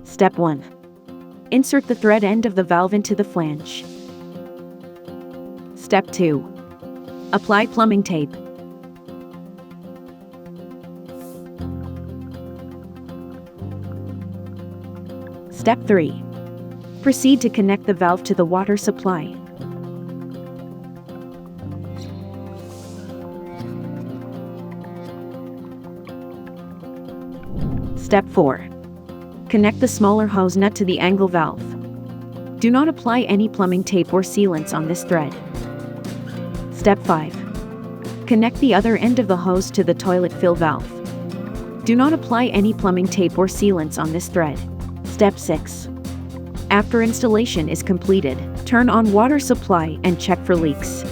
Step 1. Insert the thread end of the valve into the flange. Step 2. Apply plumbing tape. Step 3. Proceed to connect the valve to the water supply. Step 4. Connect the smaller hose nut to the angle valve. Do not apply any plumbing tape or sealants on this thread. Step 5. Connect the other end of the hose to the toilet fill valve. Do not apply any plumbing tape or sealants on this thread. Step 6. After installation is completed, turn on water supply and check for leaks.